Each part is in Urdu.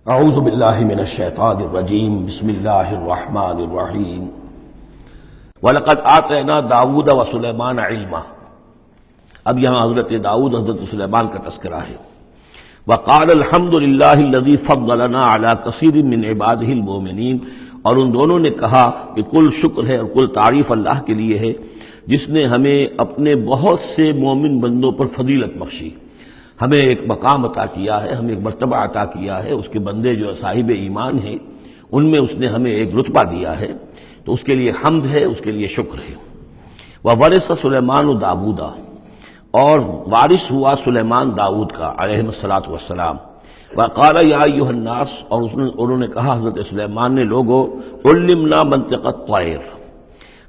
اعوذ باللہ من الشیطان الرجیم بسم اللہ الرحمن الرحیم وَلَقَدْ آتَيْنَا داؤد وسلیمان علما۔ اب یہاں حضرت داؤد حضرت سلیمان کا تذکرہ ہے۔ وَقَالَ الْحَمْدُ لِلَّهِ الَّذِي فَضَّلَنَا عَلَى كَثِيرٍ مِّنْ عِبَادِهِ الْمُؤْمِنِينَ، اور ان دونوں نے کہا کہ کل شکر ہے اور کل تعریف اللہ کے لیے ہے جس نے ہمیں اپنے بہت سے مومن بندوں پر فضیلت بخشی، ہمیں ایک مقام عطا کیا ہے، ہمیں ایک مرتبہ عطا کیا ہے۔ اس کے بندے جو صاحب ایمان ہیں ان میں اس نے ہمیں ایک رتبہ دیا ہے، تو اس کے لیے حمد ہے، اس کے لیے شکر ہے۔ وَوَرِثَ سُلَيْمَانُ دَاوُودَ، اور وارث ہوا سلیمان داؤد کا علیہ الصلاۃ والسلام۔ وقال یا ایھا الناس، اور انہوں نے کہا حضرت سلیمان نے، لوگو علمنا منطق الطیر،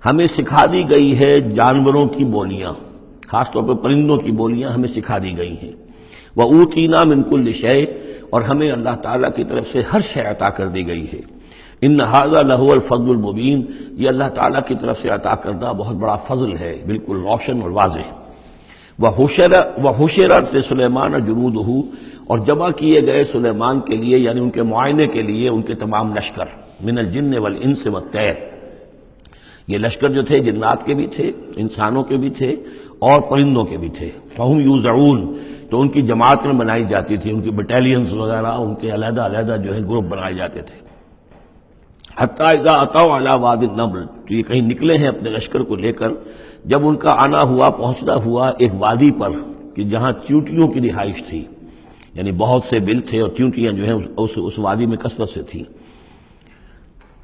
ہمیں سکھا دی گئی ہے جانوروں کی بولیاں، خاص طور پر پرندوں کی بولیاں ہمیں سکھا دی گئی ہیں۔ وَأُوتِینَا مِن كُلِّ شَیْءٍ، اور ہمیں اللہ تعالیٰ کی طرف سے ہر شے عطا کر دی گئی ہے۔ ان ھذا لہو الفضل المبین، یہ اللہ تعالیٰ کی طرف سے عطا کردہ بہت بڑا فضل ہے، بالکل روشن اور واضح۔ وَحُشِرَتْ لِسُلَیْمَانَ جُنُودُهُ، اور جمع کیے گئے سلیمان کے لیے، یعنی ان کے معائنے کے لیے، ان کے تمام لشکر، من الجن والانس والطیر، یہ لشکر جو تھے جنات کے بھی تھے، انسانوں کے بھی تھے اور پرندوں کے بھی تھے۔ فَهُمْ يُوزَعُونَ، تو ان کی جماعتیں بنائی جاتی تھی، ان کی بٹالینز وغیرہ، ان کے علیحدہ علیحدہ جو ہے گروپ بنائے جاتے تھے۔ حتیٰ اذا اتوا علی وادی النمل، تو یہ کہیں نکلے ہیں اپنے لشکر کو لے کر، جب ان کا آنا ہوا، پہنچنا ہوا ایک وادی پر کہ جہاں چیونٹیوں کی رہائش تھی، یعنی بہت سے بل تھے اور چیونٹیاں جو ہیں اس وادی میں کثرت سے تھیں۔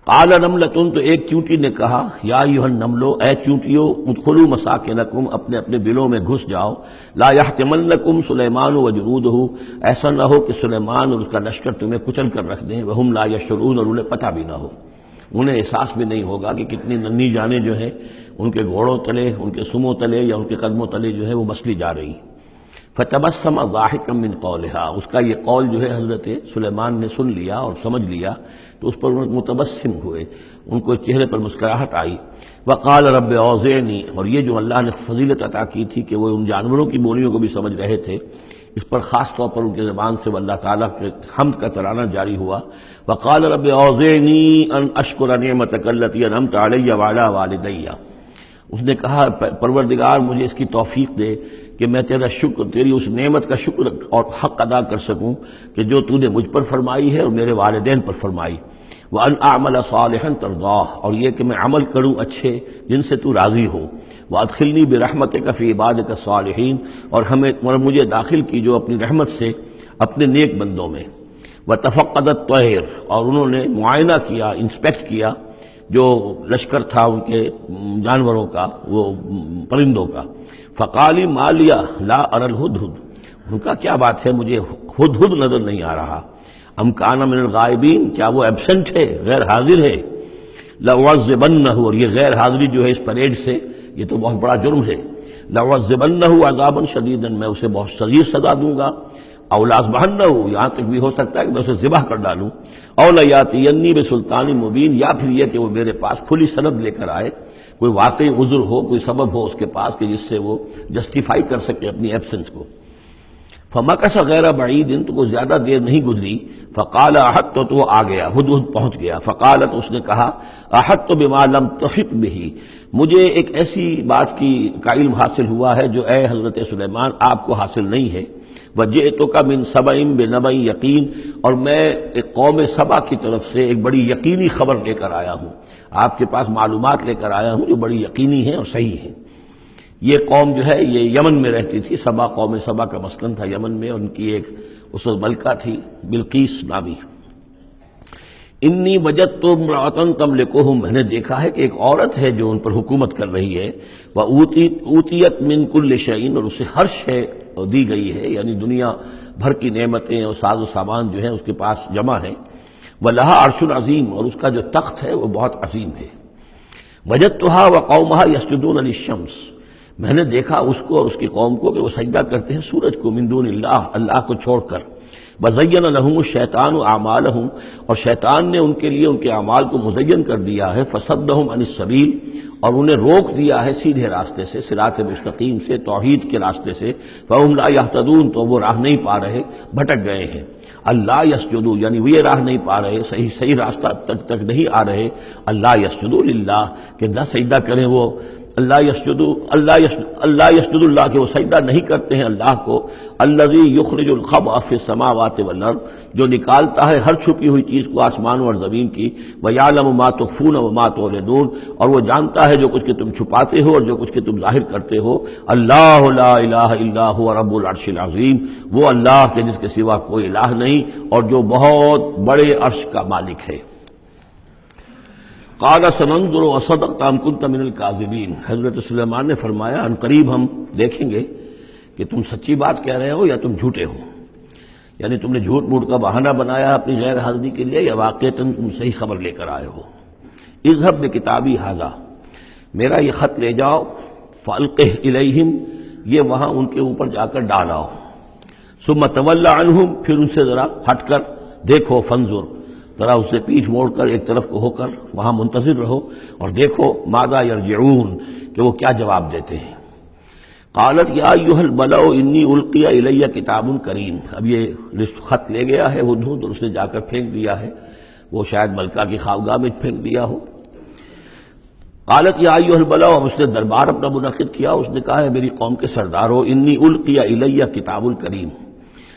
قال نملۃ، تو ایک چیونٹی نے کہا، یا ایھا النمل، اے چیونٹیو، ادخلوا مساکنکم، اپنے اپنے بلوں میں گھس جاؤ، لا یحطمنکم سلیمان وجنودہ، ایسا نہ ہو کہ سلیمان اور اس کا لشکر تمہیں کچل کر رکھ دیں، وہم لا یشعرون، اور انہیں پتہ بھی نہ ہو، انہیں احساس بھی نہیں ہوگا کہ کتنی ننھی جانیں جو ہیں ان کے گھوڑوں تلے، ان کے سموں تلے یا ان کے قدموں تلے جو ہے وہ مسلی جا رہی۔ فتبسم ضاحکا من قولہا، اس کا یہ قول جو ہے حضرت سلیمان نے سن لیا اور سمجھ لیا، تو اس پر متبسم ہوئے، ان کو چہرے پر مسکراہٹ آئی۔ وقال رب اوزعنی، اور یہ جو اللہ نے فضیلت عطا کی تھی کہ وہ ان جانوروں کی بولیوں کو بھی سمجھ رہے تھے، اس پر خاص طور پر ان کی زبان سے وہ اللہ تعالیٰ کے حمد کا ترانہ جاری ہوا۔ وقال رب اوزعنی ان اشکر نعمتک التی انعمت علی وعلی والدی، اس نے کہا پروردگار مجھے اس کی توفیق دے کہ میں تیرا شکر، تیری اس نعمت کا شکر اور حق ادا کر سکوں کہ جو تو نے مجھ پر فرمائی ہے اور میرے والدین پر فرمائی۔ وَأَنْ أَعْمَلَ صَالِحًا تَرْضَاهُ، اور یہ کہ میں عمل کروں اچھے جن سے تو راضی ہو۔ وَأَدْخِلْنِي بِرَحْمَتِكَ فِي عِبَادِكَ الصَّالِحِينَ، اور مجھے داخل کیجو اپنی رحمت سے اپنے نیک بندوں میں۔ وَتَفَقَّدَ الطَّيْرَ، اور انہوں نے معائنہ کیا، انسپیکٹ کیا جو لشکر تھا ان کے جانوروں کا، وہ پرندوں کا۔ فقال ما لی لا اری الہدہد، ان کا کیا بات ہے مجھے ہدہد نظر نہیں آ رہا۔ ام کان من الغائبین، کیا وہ ایبسنٹ ہے، غیر حاضر ہے۔ لأعذبنہ، اور یہ غیر حاضری جو ہے اس پریڈ سے، یہ تو بہت بڑا جرم ہے۔ لأعذبنہ عذابا شدیدا، میں اسے بہت شدید سزا دوں گا۔ او لأذبحنہ، یہاں تک بھی ہو سکتا ہے کہ میں اسے ذبح کر ڈالوں۔ او لیاتینی بسلطان مبین، یا پھر یہ کہ وہ میرے پاس کھلی سند لے کر آئے، کوئی واقعی عذر ہو، کوئی سبب ہو اس کے پاس کہ جس سے وہ جسٹیفائی کر سکے اپنی ایبسنس کو۔ فمکث غیر بعید، تو کوئی زیادہ دیر نہیں گزری۔ فقال احطت، تو وہ آ گیا، ہدہد پہنچ گیا۔ فقالت، اس نے کہا، احطت بما لم تحط به، مجھے ایک ایسی بات کا علم حاصل ہوا ہے جو اے حضرت سلیمان آپ کو حاصل نہیں ہے۔ وجئتک من سبأ بنبأ یقین، اور میں ایک قوم سبا کی طرف سے ایک بڑی یقینی خبر لے کر آیا ہوں، آپ کے پاس معلومات لے کر آیا ہوں جو بڑی یقینی ہیں اور صحیح ہیں۔ یہ قوم جو ہے یہ یمن میں رہتی تھی، سبا، قوم سبا کا مسکن تھا یمن میں، ان کی ایک اس وقت ملکہ تھی بلقیس نامی۔ انی وجدت امرأۃ تملکہم، میں نے دیکھا ہے کہ ایک عورت ہے جو ان پر حکومت کر رہی ہے۔ وأوتیت من کل شیء، اور اسے ہر شے دی گئی ہے، یعنی دنیا بھر کی نعمتیں اور ساز و سامان جو ہیں اس کے پاس جمع ہیں۔ وَلَهَا عَرْشٌ عَظِيمٌ، اور اس کا جو تخت ہے وہ بہت عظیم ہے۔ وَجَدتُّهَا وَقَوْمَهَا يَسْجُدُونَ لِلشَّمْسِ، میں نے دیکھا اس کو اور اس کی قوم کو کہ وہ سجدہ کرتے ہیں سورج کو، من دون اللہ، اللہ کو چھوڑ کر۔ وَزَيَّنَ لَهُمُ الشَّيْطَانُ أَعْمَالَهُمْ، اور شیطان نے ان کے لیے ان کے اعمال کو مزین کر دیا ہے۔ فَصَدَّهُمْ عَنِ السَّبِيلِ، اور انہیں روک دیا ہے سیدھے راستے سے، صراط مستقیم سے، توحید کے راستے سے۔ فَهُمْ لَا يَهْتَدُونَ، تو وہ راہ نہیں پا رہے، بھٹک گئے ہیں۔ اللہ یسجدوا، یعنی وہ یہ راہ نہیں پا رہے، صحیح راستہ تک نہیں آ رہے، اللہ یسجدوا للہ، کہ نہ سجدہ کریں وہ اللہ یسجد اللہ کہ وہ سجدہ نہیں کرتے ہیں اللہ کو، الذی یخرج الخبء فی السماوات والارض، جو نکالتا ہے ہر چھپی ہوئی چیز کو آسمانوں اور زمین کی، ویعلم ما تخفون وما تعلنون، اور وہ جانتا ہے جو کچھ کہ تم چھپاتے ہو اور جو کچھ کہ تم ظاہر کرتے ہو، اللہ لا الہ الا هو رب العرش العظیم، وہ اللہ کے جس کے سوا کوئی الہ نہیں اور جو بہت بڑے عرش کا مالک ہے۔ قال سننظر اصدقت ام كنت من الكاذبین، حضرت سلیمان نے فرمایا ان قریب ہم دیکھیں گے کہ تم سچی بات کہہ رہے ہو یا تم جھوٹے ہو، یعنی تم نے جھوٹ موٹ کا بہانہ بنایا اپنی غیر حاضری کے لیے یا واقعتاً تم صحیح خبر لے کر آئے ہو۔ اذهب بکتابی ھذا، میرا یہ خط لے جاؤ، فالقہ الیہم، یہ وہاں ان کے اوپر جا کر ڈالاؤ، ثم تول عنہم، پھر ان سے ذرا ہٹ کر دیکھو، فانظر، ذرا اس سے پیٹھ موڑ کر ایک طرف کو ہو کر وہاں منتظر رہو اور دیکھو ماذا یرجعون، کہ وہ کیا جواب دیتے ہیں۔ قالت یا ایھا الملأ انی القی الی کتاب کریم، اب یہ خط لے گیا ہے ہدہد اور اس نے جا کر پھینک دیا ہے، وہ شاید ملکہ کی خوابگاہ میں پھینک دیا ہو۔ قالت یا ایھا الملأ، اب اس نے دربار اپنا منعقد کیا، اس نے کہا ہے میری قوم کے سردارو، انی القی الی کتاب کریم،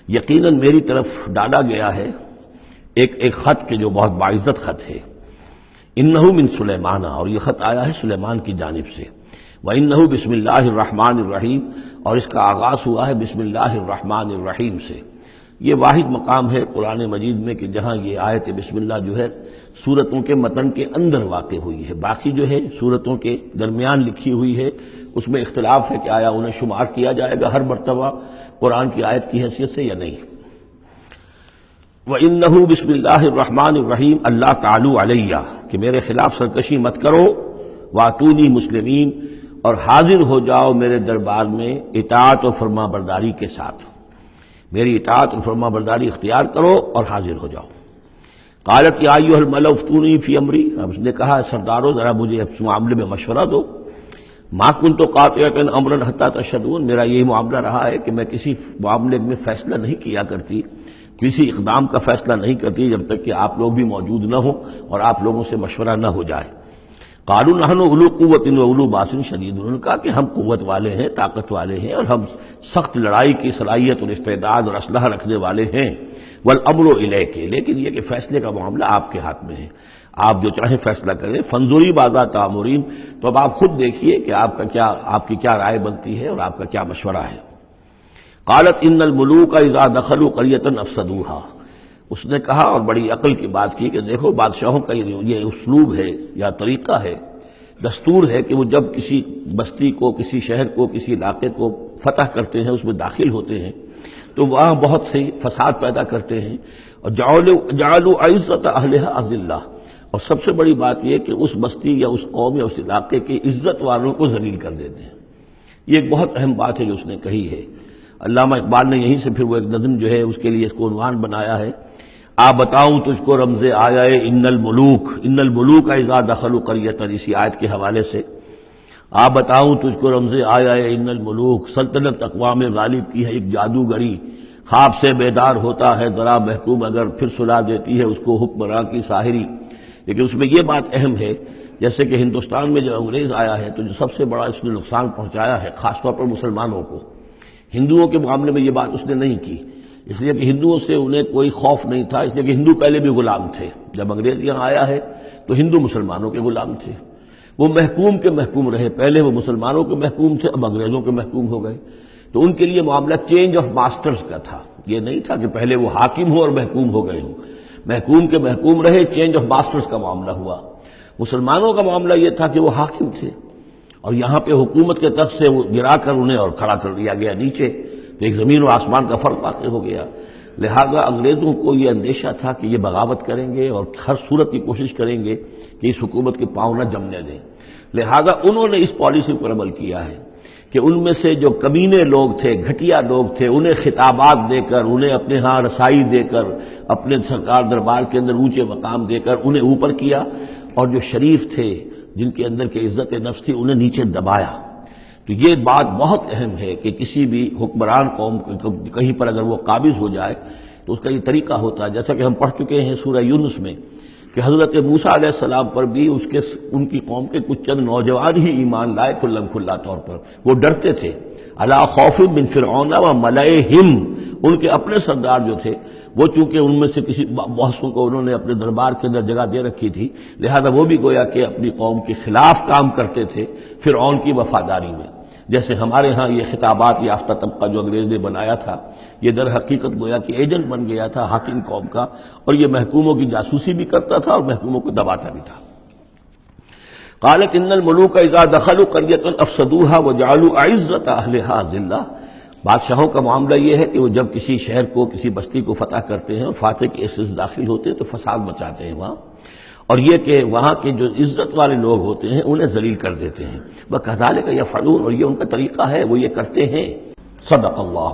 یقیناً میری طرف ڈالا گیا ہے ایک خط کے جو بہت باعزت خط ہے، انہ من سلیمان، اور یہ خط آیا ہے سلیمان کی جانب سے، وانہ بسم اللہ الرحمن الرحیم، اور اس کا آغاز ہوا ہے بسم اللہ الرحمن الرحیم سے۔ یہ واحد مقام ہے قرآن مجید میں کہ جہاں یہ آیت بسم اللہ جو ہے سورتوں کے متن کے اندر واقع ہوئی ہے، باقی جو ہے سورتوں کے درمیان لکھی ہوئی ہے، اس میں اختلاف ہے کہ آیا انہیں شمار کیا جائے گا ہر مرتبہ قرآن کی آیت کی حیثیت سے یا نہیں۔ وَإِنَّهُ بسم اللہ الرحمن الرحیم اللہ تعالی علیہ، کہ میرے خلاف سرکشی مت کرو، وَأْتُونِي مسلمین، اور حاضر ہو جاؤ میرے دربار میں اطاعت و فرما برداری کے ساتھ، میری اطاعت اور فرما برداری اختیار کرو اور حاضر ہو جاؤ۔ قالت یا ایھا الملأ افتونی فی امری، اب اس نے کہا سردارو ذرا مجھے اس معاملے میں مشورہ دو، ما کنت قاطعۃ امرا حتی تشہدون، میرا یہی معاملہ رہا ہے کہ میں کسی معاملے میں فیصلہ نہیں کیا کرتی، کسی اقدام کا فیصلہ نہیں کرتی جب تک کہ آپ لوگ بھی موجود نہ ہوں اور آپ لوگوں سے مشورہ نہ ہو جائے۔ قالوا نحن اولو قوت و اولو باس شدید، انہوں نے کہا کہ ہم قوت والے ہیں، طاقت والے ہیں، اور ہم سخت لڑائی کی صلاحیت اور استعداد اور اسلحہ رکھنے والے ہیں، والامر الیک، لیکن یہ کہ فیصلے کا معاملہ آپ کے ہاتھ میں ہے، آپ جو چاہیں فیصلہ کریں، فانظری ماذا تأمرین، تو اب آپ خود دیکھیے کہ آپ کی کیا رائے بنتی ہے اور آپ کا کیا مشورہ ہے۔ قالت ان الملوک اذا دخلوا قریۃ افسدوها، اس نے کہا اور بڑی عقل کی بات کی کہ دیکھو بادشاہوں کا یہ اسلوب ہے یا طریقہ ہے، دستور ہے کہ وہ جب کسی بستی کو، کسی شہر کو، کسی علاقے کو فتح کرتے ہیں، اس میں داخل ہوتے ہیں تو وہاں بہت سے فساد پیدا کرتے ہیں، اور جعلوا عزت اہلھا اذلہ، اور سب سے بڑی بات یہ کہ اس بستی یا اس قوم یا اس علاقے کے عزت والوں کو ذلیل کر دیتے ہیں۔ یہ ایک بہت اہم بات ہے جو اس نے کہی ہے۔ علامہ اقبال نے یہیں سے پھر وہ ایک نظم جو ہے اس کے لیے اس کو عنوان بنایا ہے، آ بتاؤں تجھ کو رمز آیا ان الملوک اذا دخلوا قریۃ، اسی آیت کے حوالے سے آ بتاؤں تجھ کو رمز آیا ان الملوک، سلطنت اقوام غالب کی ہے ایک جادوگری، خواب سے بیدار ہوتا ہے ذرا محکوم اگر، پھر سلا دیتی ہے اس کو حکمراں کی ساحری۔ لیکن اس میں یہ بات اہم ہے، جیسے کہ ہندوستان میں جب انگریز آیا ہے تو جو سب سے بڑا اس نے نقصان پہنچایا ہے خاص طور پر مسلمانوں کو، ہندوؤں کے معاملے میں یہ بات اس نے نہیں کی، اس لیے کہ ہندوؤں سے انہیں کوئی خوف نہیں تھا، اس لیے کہ ہندو پہلے بھی غلام تھے، جب انگریز یہاں آیا ہے تو ہندو مسلمانوں کے غلام تھے، وہ محکوم کے محکوم رہے، پہلے وہ مسلمانوں کے محکوم تھے، اب انگریزوں کے محکوم ہو گئے، تو ان کے لیے معاملہ چینج آف ماسٹرز کا تھا، یہ نہیں تھا کہ پہلے وہ حاکم ہو اور محکوم ہو گئے ہوں، محکوم کے محکوم رہے، چینج آف ماسٹرز کا معاملہ ہوا۔ مسلمانوں کا معاملہ یہ تھا کہ وہ حاکم تھے اور یہاں پہ حکومت کے تخت سے وہ گرا کر انہیں اور کھڑا کر دیا گیا نیچے، تو ایک زمین و آسمان کا فرق واقع ہو گیا۔ لہذا انگریزوں کو یہ اندیشہ تھا کہ یہ بغاوت کریں گے اور ہر صورت کی کوشش کریں گے کہ اس حکومت کے پاؤں نہ جمنے دیں، لہذا انہوں نے اس پالیسی پر عمل کیا ہے کہ ان میں سے جو کمینے لوگ تھے، گھٹیا لوگ تھے، انہیں خطابات دے کر، انہیں اپنے ہاں رسائی دے کر، اپنے سرکار دربار کے اندر اونچے مقام دے کر انہیں اوپر کیا، اور جو شریف تھے جن کے اندر کے عزت نفس تھی انہیں نیچے دبایا۔ تو یہ بات بہت اہم ہے کہ کسی بھی حکمران قوم کہیں پر اگر وہ قابض ہو جائے تو اس کا یہ طریقہ ہوتا ہے، جیسا کہ ہم پڑھ چکے ہیں سورہ یونس میں کہ حضرت موسیٰ علیہ السلام پر بھی ان کی قوم کے کچھ چند نوجوان ہی ایمان لائے کھلم کھلا طور پر، وہ ڈرتے تھے۔ علی خوف من فرعون و ملئہم، ان کے اپنے سردار جو تھے وہ چونکہ ان میں سے کسی بحثوں کو انہوں نے اپنے دربار کے اندر جگہ دے رکھی تھی، لہذا وہ بھی گویا کہ اپنی قوم کے خلاف کام کرتے تھے فرعون کی وفاداری میں۔ جیسے ہمارے ہاں یہ خطابات یافتہ طبقہ جو انگریز نے بنایا تھا، یہ در حقیقت گویا کہ ایجنٹ بن گیا تھا حاکم قوم کا، اور یہ محکوموں کی جاسوسی بھی کرتا تھا اور محکوموں کو دباتا بھی تھا۔ قالت ان الملوک اذا دخلوا قرية افسدوها وجعلوا اعزة اهلها ذلہ، بادشاہوں کا معاملہ یہ ہے کہ وہ جب کسی شہر کو کسی بستی کو فتح کرتے ہیں اور فاتح کے حصے سے داخل ہوتے ہیں تو فساد مچاتے ہیں وہاں، اور یہ کہ وہاں کے جو عزت والے لوگ ہوتے ہیں انہیں ذلیل کر دیتے ہیں۔ وَكَذَلِكَ يَفْعَلُونَ، اور یہ ان کا طریقہ ہے، وہ یہ کرتے ہیں۔ صدق اللہ